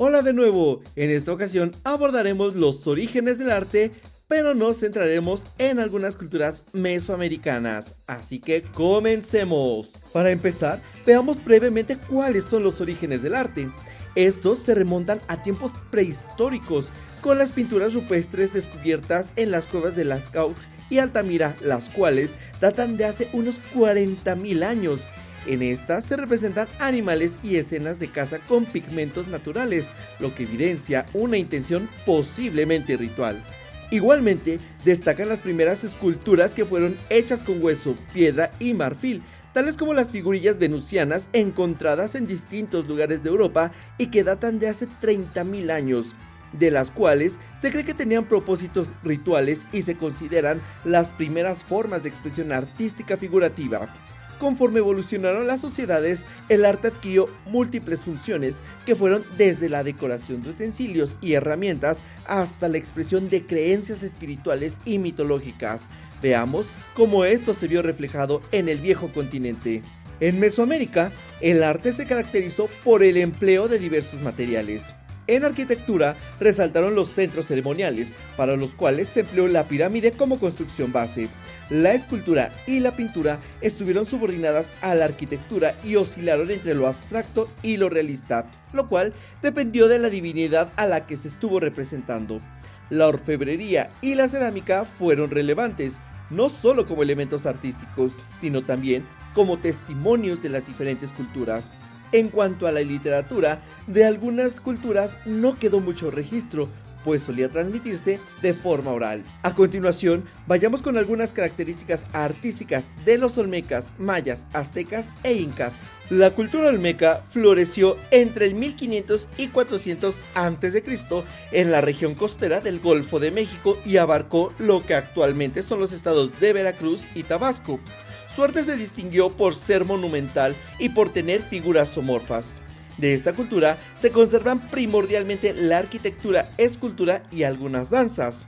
Hola de nuevo, en esta ocasión abordaremos los orígenes del arte, pero nos centraremos en algunas culturas mesoamericanas, así que comencemos. Para empezar, veamos brevemente cuáles son los orígenes del arte. Estos se remontan a tiempos prehistóricos, con las pinturas rupestres descubiertas en las cuevas de Lascaux y Altamira, las cuales datan de hace unos 40.000 años. En estas se representan animales y escenas de caza con pigmentos naturales, lo que evidencia una intención posiblemente ritual. Igualmente, destacan las primeras esculturas que fueron hechas con hueso, piedra y marfil, tales como las figurillas venusianas encontradas en distintos lugares de Europa y que datan de hace 30.000 años, de las cuales se cree que tenían propósitos rituales y se consideran las primeras formas de expresión artística figurativa. Conforme evolucionaron las sociedades, el arte adquirió múltiples funciones que fueron desde la decoración de utensilios y herramientas hasta la expresión de creencias espirituales y mitológicas. Veamos cómo esto se vio reflejado en el viejo continente. En Mesoamérica, el arte se caracterizó por el empleo de diversos materiales. En arquitectura resaltaron los centros ceremoniales, para los cuales se empleó la pirámide como construcción base. La escultura y la pintura estuvieron subordinadas a la arquitectura y oscilaron entre lo abstracto y lo realista, lo cual dependió de la divinidad a la que se estuvo representando. La orfebrería y la cerámica fueron relevantes, no solo como elementos artísticos, sino también como testimonios de las diferentes culturas. En cuanto a la literatura, de algunas culturas no quedó mucho registro, pues solía transmitirse de forma oral. A continuación, vayamos con algunas características artísticas de los olmecas, mayas, aztecas e incas. La cultura olmeca floreció entre el 1500 y 400 a.C. en la región costera del Golfo de México y abarcó lo que actualmente son los estados de Veracruz y Tabasco. Su arte se distinguió por ser monumental y por tener figuras zoomorfas. De esta cultura se conservan primordialmente la arquitectura, escultura y algunas danzas.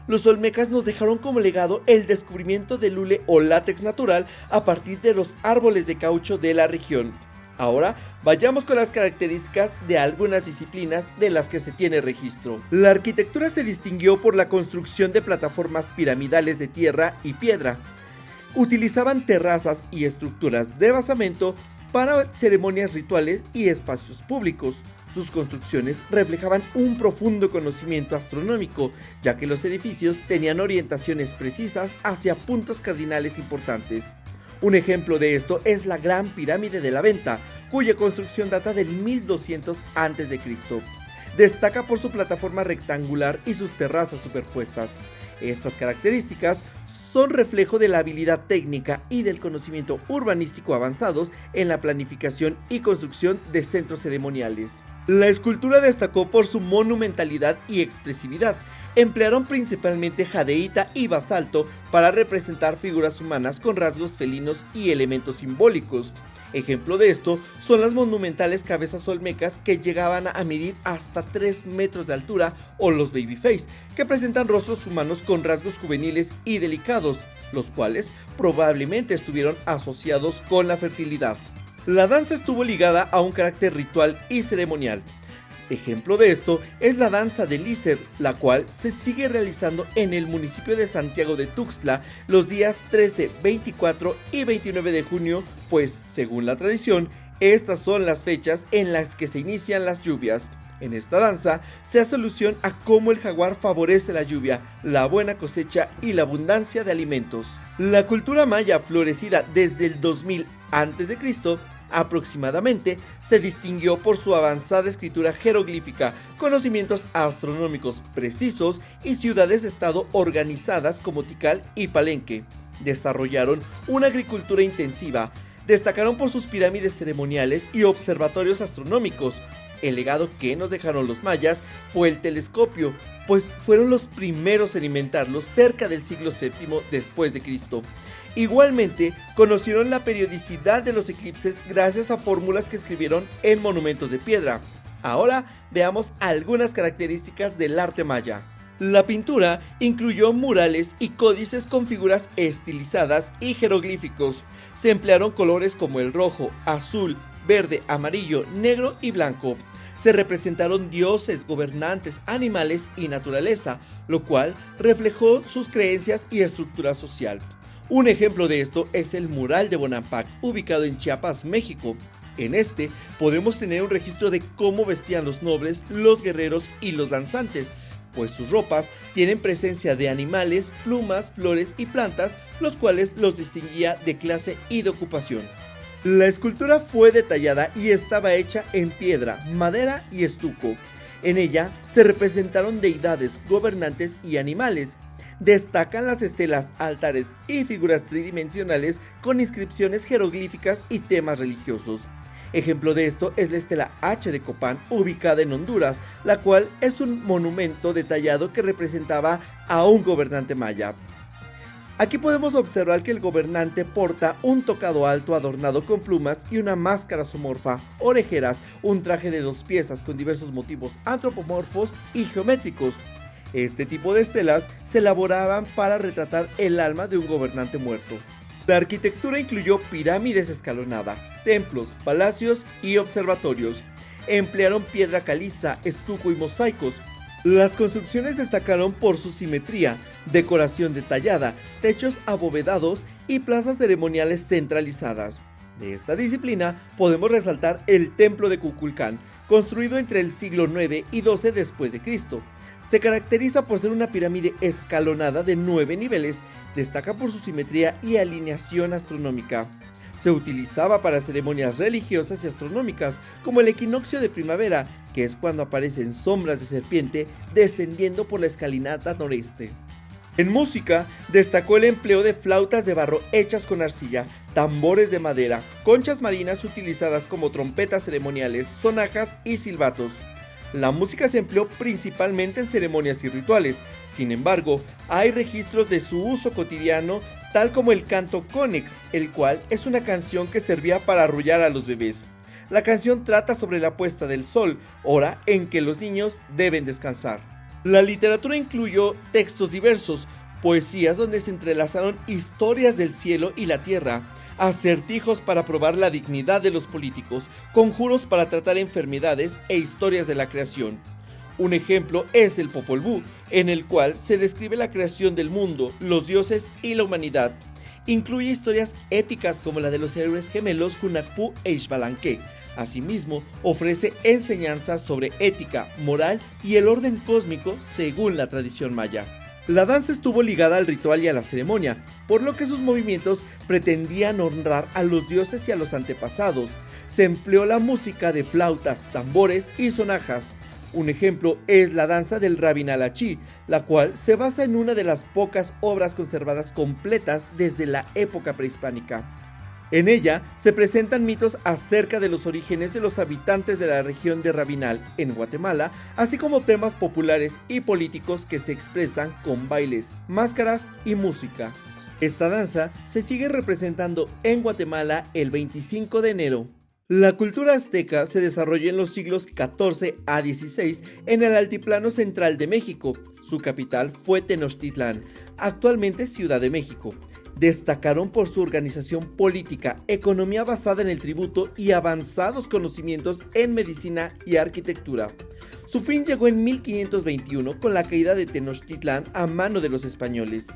Los olmecas nos dejaron como legado el descubrimiento del hule o látex natural a partir de los árboles de caucho de la región. Ahora vayamos con las características de algunas disciplinas de las que se tiene registro. La arquitectura se distinguió por la construcción de plataformas piramidales de tierra y piedra. Utilizaban terrazas y estructuras de basamento para ceremonias rituales y espacios públicos. Sus construcciones reflejaban un profundo conocimiento astronómico, ya que los edificios tenían orientaciones precisas hacia puntos cardinales importantes. Un ejemplo de esto es la Gran Pirámide de la Venta, cuya construcción data del 1200 a.C. Destaca por su plataforma rectangular y sus terrazas superpuestas. Estas características son reflejo de la habilidad técnica y del conocimiento urbanístico avanzados en la planificación y construcción de centros ceremoniales. La escultura destacó por su monumentalidad y expresividad. Emplearon principalmente jadeíta y basalto para representar figuras humanas con rasgos felinos y elementos simbólicos. Ejemplo de esto son las monumentales cabezas olmecas que llegaban a medir hasta 3 metros de altura, o los babyface, que presentan rostros humanos con rasgos juveniles y delicados, los cuales probablemente estuvieron asociados con la fertilidad. La danza estuvo ligada a un carácter ritual y ceremonial. Ejemplo de esto es la danza del Lícer, la cual se sigue realizando en el municipio de Santiago de Tuxtla los días 13, 24 y 29 de junio, pues, según la tradición, estas son las fechas en las que se inician las lluvias. En esta danza se hace alusión a cómo el jaguar favorece la lluvia, la buena cosecha y la abundancia de alimentos. La cultura maya, florecida desde el 2000 a.C., aproximadamente, se distinguió por su avanzada escritura jeroglífica, conocimientos astronómicos precisos y ciudades-estado organizadas como Tikal y Palenque. Desarrollaron una agricultura intensiva, destacaron por sus pirámides ceremoniales y observatorios astronómicos. El legado que nos dejaron los mayas fue el telescopio, pues fueron los primeros en inventarlo cerca del siglo VII después de Cristo. Igualmente, conocieron la periodicidad de los eclipses gracias a fórmulas que escribieron en monumentos de piedra. Ahora veamos algunas características del arte maya. La pintura incluyó murales y códices con figuras estilizadas y jeroglíficos. Se emplearon colores como el rojo, azul, verde, amarillo, negro y blanco. se representaron dioses, gobernantes, animales y naturaleza, lo cual reflejó sus creencias y estructura social. Un ejemplo de esto es el mural de Bonampak, ubicado en Chiapas, México. En este podemos tener un registro de cómo vestían los nobles, los guerreros y los danzantes, pues sus ropas tienen presencia de animales, plumas, flores y plantas, los cuales los distinguía de clase y de ocupación. La escultura fue detallada y estaba hecha en piedra, madera y estuco. En ella se representaron deidades, gobernantes y animales. Destacan las estelas, altares y figuras tridimensionales con inscripciones jeroglíficas y temas religiosos. Ejemplo de esto es la estela H de Copán, ubicada en Honduras, la cual es un monumento detallado que representaba a un gobernante maya. Aquí podemos observar que el gobernante porta un tocado alto adornado con plumas y una máscara zoomorfa, orejeras, un traje de 2 piezas con diversos motivos antropomorfos y geométricos. Este tipo de estelas se elaboraban para retratar el alma de un gobernante muerto. La arquitectura incluyó pirámides escalonadas, templos, palacios y observatorios. Emplearon piedra caliza, estuco y mosaicos. Las construcciones destacaron por su simetría, decoración detallada, techos abovedados y plazas ceremoniales centralizadas. De esta disciplina podemos resaltar el Templo de Kukulcán, construido entre el siglo IX y XII después de Cristo. Se caracteriza por ser una pirámide escalonada de 9 niveles, destaca por su simetría y alineación astronómica. Se utilizaba para ceremonias religiosas y astronómicas, como el equinoccio de primavera, que es cuando aparecen sombras de serpiente descendiendo por la escalinata noreste. En música, destacó el empleo de flautas de barro hechas con arcilla, tambores de madera, conchas marinas utilizadas como trompetas ceremoniales, sonajas y silbatos. La música se empleó principalmente en ceremonias y rituales. Sin embargo, hay registros de su uso cotidiano, tal como el canto Conex, el cual es una canción que servía para arrullar a los bebés. La canción trata sobre la puesta del sol, hora en que los niños deben descansar. La literatura incluyó textos diversos, poesías donde se entrelazaron historias del cielo y la tierra, acertijos para probar la dignidad de los políticos, conjuros para tratar enfermedades e historias de la creación. Un ejemplo es el Popol Vuh, en el cual se describe la creación del mundo, los dioses y la humanidad. Incluye historias épicas como la de los héroes gemelos Hunahpu e Xbalanque. Asimismo, ofrece enseñanzas sobre ética, moral y el orden cósmico según la tradición maya. La danza estuvo ligada al ritual y a la ceremonia, por lo que sus movimientos pretendían honrar a los dioses y a los antepasados. Se empleó la música de flautas, tambores y sonajas. Un ejemplo es la danza del Rabinalachi, la cual se basa en una de las pocas obras conservadas completas desde la época prehispánica. En ella se presentan mitos acerca de los orígenes de los habitantes de la región de Rabinal, en Guatemala, así como temas populares y políticos que se expresan con bailes, máscaras y música. Esta danza se sigue representando en Guatemala el 25 de enero. La cultura azteca se desarrolló en los siglos XIV a XVI en el altiplano central de México. Su capital fue Tenochtitlán, actualmente Ciudad de México. Destacaron por su organización política, economía basada en el tributo y avanzados conocimientos en medicina y arquitectura. Su fin llegó en 1521 con la caída de Tenochtitlán a mano de los españoles.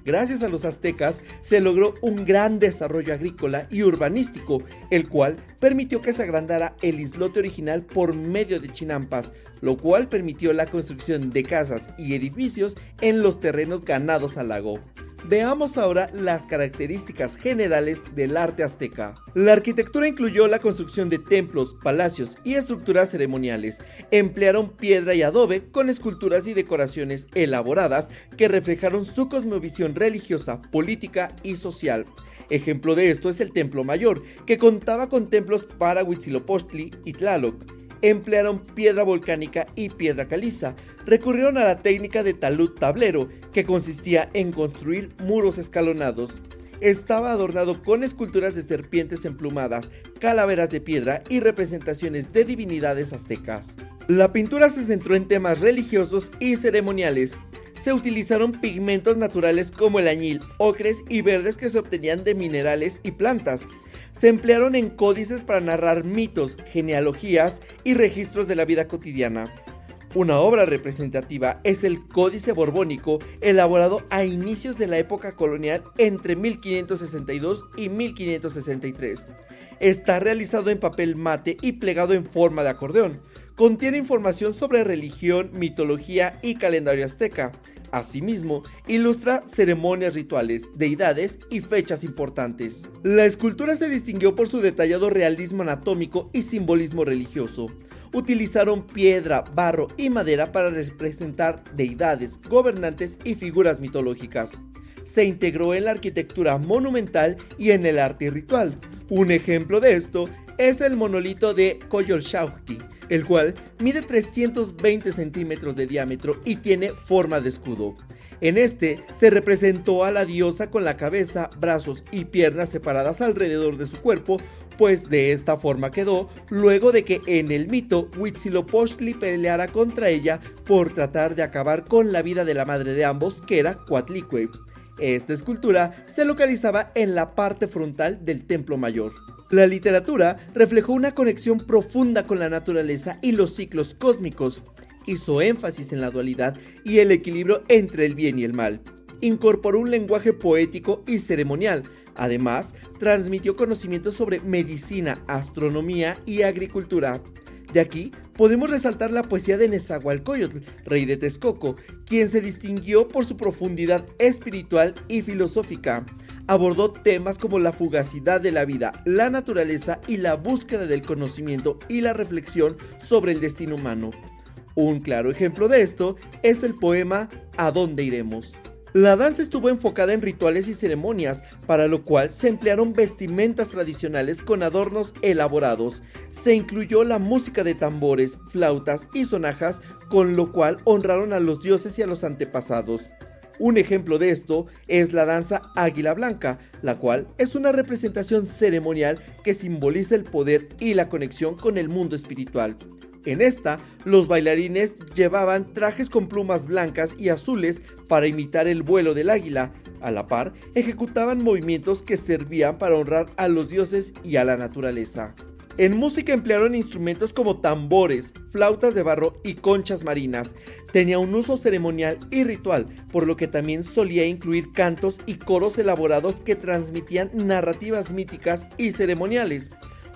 Gracias a los aztecas se logró un gran desarrollo agrícola y urbanístico, el cual permitió que se agrandara el islote original por medio de chinampas, lo cual permitió la construcción de casas y edificios en los terrenos ganados al lago. Veamos ahora las características generales del arte azteca. La arquitectura incluyó la construcción de templos, palacios y estructuras ceremoniales. Emplearon piedra y adobe con esculturas y decoraciones elaboradas que reflejaron su cosmovisión religiosa, política y social. Ejemplo de esto es el Templo Mayor, que contaba con templos para Huitzilopochtli y Tlaloc. Emplearon piedra volcánica y piedra caliza. Recurrieron a la técnica de talud tablero, que consistía en construir muros escalonados. Estaba adornado con esculturas de serpientes emplumadas, calaveras de piedra y representaciones de divinidades aztecas. La pintura se centró en temas religiosos y ceremoniales. Se utilizaron pigmentos naturales como el añil, ocres y verdes que se obtenían de minerales y plantas. se emplearon en códices para narrar mitos, genealogías y registros de la vida cotidiana. Una obra representativa es el Códice Borbónico, elaborado a inicios de la época colonial entre 1562 y 1563. Está realizado en papel mate y plegado en forma de acordeón. Contiene información sobre religión, mitología y calendario azteca. Asimismo, ilustra ceremonias rituales, deidades y fechas importantes. La escultura se distinguió por su detallado realismo anatómico y simbolismo religioso. Utilizaron piedra, barro y madera para representar deidades, gobernantes y figuras mitológicas. Se integró en la arquitectura monumental y en el arte ritual. Un ejemplo de esto es el monolito de Coyolxauhqui, el cual mide 320 centímetros de diámetro y tiene forma de escudo. En este se representó a la diosa con la cabeza, brazos y piernas separadas alrededor de su cuerpo, pues de esta forma quedó luego de que en el mito Huitzilopochtli peleara contra ella por tratar de acabar con la vida de la madre de ambos, que era Coatlicue. Esta escultura se localizaba en la parte frontal del templo mayor. La literatura reflejó una conexión profunda con la naturaleza y los ciclos cósmicos. Hizo énfasis en la dualidad y el equilibrio entre el bien y el mal. Incorporó un lenguaje poético y ceremonial. Además, transmitió conocimientos sobre medicina, astronomía y agricultura. De aquí podemos resaltar la poesía de Nezahualcóyotl, rey de Texcoco, quien se distinguió por su profundidad espiritual y filosófica. Abordó temas como la fugacidad de la vida, la naturaleza y la búsqueda del conocimiento y la reflexión sobre el destino humano. Un claro ejemplo de esto es el poema ¿A dónde iremos? La danza estuvo enfocada en rituales y ceremonias, para lo cual se emplearon vestimentas tradicionales con adornos elaborados. Se incluyó la música de tambores, flautas y sonajas, con lo cual honraron a los dioses y a los antepasados. Un ejemplo de esto es la danza Águila Blanca, la cual es una representación ceremonial que simboliza el poder y la conexión con el mundo espiritual. En esta, los bailarines llevaban trajes con plumas blancas y azules para imitar el vuelo del águila. A la par, ejecutaban movimientos que servían para honrar a los dioses y a la naturaleza. En música emplearon instrumentos como tambores, flautas de barro y conchas marinas. Tenía un uso ceremonial y ritual, por lo que también solía incluir cantos y coros elaborados que transmitían narrativas míticas y ceremoniales.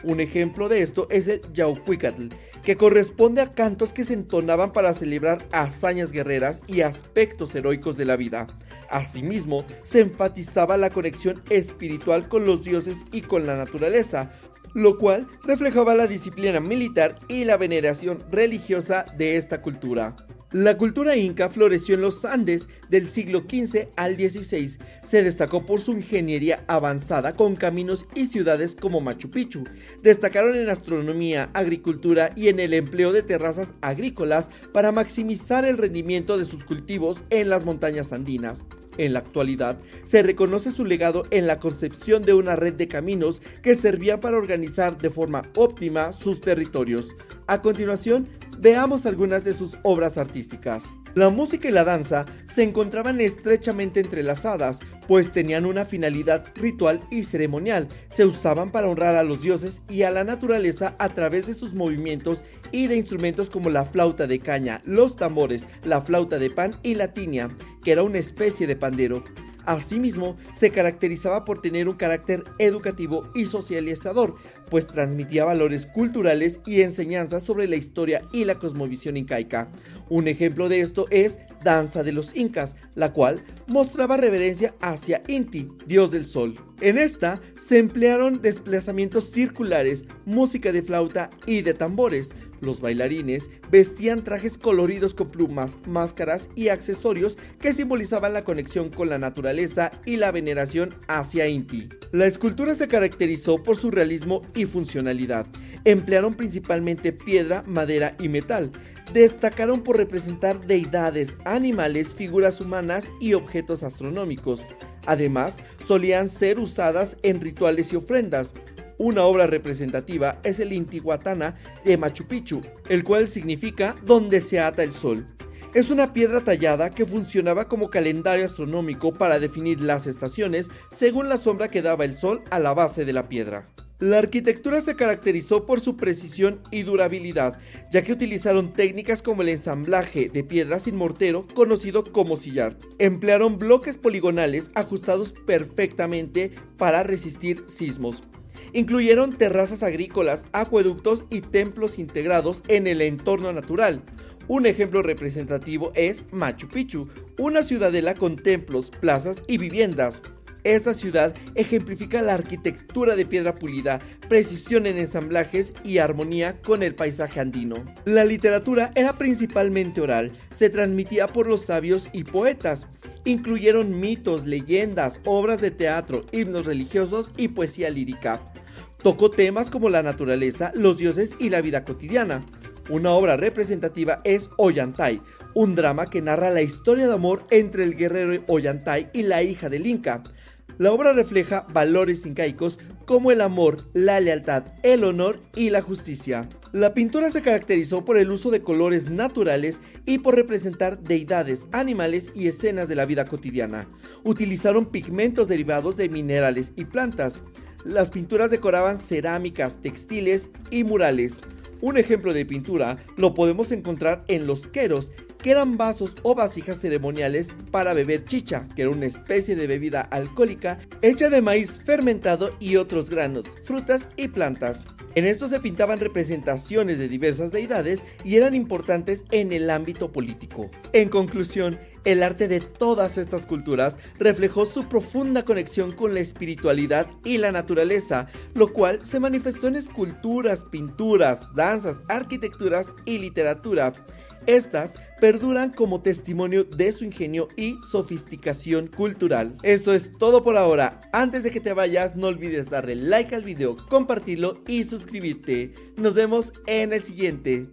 Un ejemplo de esto es el Yaucuicatl, que corresponde a cantos que se entonaban para celebrar hazañas guerreras y aspectos heroicos de la vida. Asimismo, se enfatizaba la conexión espiritual con los dioses y con la naturaleza, lo cual reflejaba la disciplina militar y la veneración religiosa de esta cultura. La cultura inca floreció en los Andes del siglo XV al XVI. Se destacó por su ingeniería avanzada con caminos y ciudades como Machu Picchu. Destacaron en astronomía, agricultura y en el empleo de terrazas agrícolas para maximizar el rendimiento de sus cultivos en las montañas andinas. En la actualidad, se reconoce su legado en la concepción de una red de caminos que servían para organizar de forma óptima sus territorios. A continuación, veamos algunas de sus obras artísticas. La música y la danza se encontraban estrechamente entrelazadas, pues tenían una finalidad ritual y ceremonial. Se usaban para honrar a los dioses y a la naturaleza a través de sus movimientos y de instrumentos como la flauta de caña, los tambores, la flauta de pan y la tinia, que era una especie de pandero. Asimismo, se caracterizaba por tener un carácter educativo y socializador, pues transmitía valores culturales y enseñanzas sobre la historia y la cosmovisión incaica. Un ejemplo de esto es Danza de los Incas, la cual mostraba reverencia hacia Inti, dios del sol. En esta se emplearon desplazamientos circulares, música de flauta y de tambores. Los bailarines vestían trajes coloridos con plumas, máscaras y accesorios que simbolizaban la conexión con la naturaleza y la veneración hacia Inti. La escultura se caracterizó por su realismo y funcionalidad. Emplearon principalmente piedra, madera y metal. Destacaron por representar deidades, animales, figuras humanas y objetos astronómicos. Además, solían ser usadas en rituales y ofrendas. Una obra representativa es el Intihuatana de Machu Picchu, el cual significa donde se ata el sol. Es una piedra tallada que funcionaba como calendario astronómico para definir las estaciones según la sombra que daba el sol a la base de la piedra. La arquitectura se caracterizó por su precisión y durabilidad, ya que utilizaron técnicas como el ensamblaje de piedra sin mortero, conocido como sillar. Emplearon bloques poligonales ajustados perfectamente para resistir sismos. Incluyeron terrazas agrícolas, acueductos y templos integrados en el entorno natural. Un ejemplo representativo es Machu Picchu, una ciudadela con templos, plazas y viviendas. Esta ciudad ejemplifica la arquitectura de piedra pulida, precisión en ensamblajes y armonía con el paisaje andino. La literatura era principalmente oral, se transmitía por los sabios y poetas. Incluyeron mitos, leyendas, obras de teatro, himnos religiosos y poesía lírica. Tocó temas como la naturaleza, los dioses y la vida cotidiana. Una obra representativa es Ollantay, un drama que narra la historia de amor entre el guerrero Ollantay y la hija del Inca. La obra refleja valores incaicos como el amor, la lealtad, el honor y la justicia. La pintura se caracterizó por el uso de colores naturales y por representar deidades, animales y escenas de la vida cotidiana. Utilizaron pigmentos derivados de minerales y plantas. Las pinturas decoraban cerámicas, textiles y murales. Un ejemplo de pintura lo podemos encontrar en los queros, que eran vasos o vasijas ceremoniales para beber chicha, que era una especie de bebida alcohólica hecha de maíz fermentado y otros granos, frutas y plantas. En estos se pintaban representaciones de diversas deidades y eran importantes en el ámbito político. En conclusión, el arte de todas estas culturas reflejó su profunda conexión con la espiritualidad y la naturaleza, lo cual se manifestó en esculturas, pinturas, danzas, arquitecturas y literatura. Estas perduran como testimonio de su ingenio y sofisticación cultural. Eso es todo por ahora. Antes de que te vayas, no olvides darle like al video, compartirlo y suscribirte. Nos vemos en el siguiente.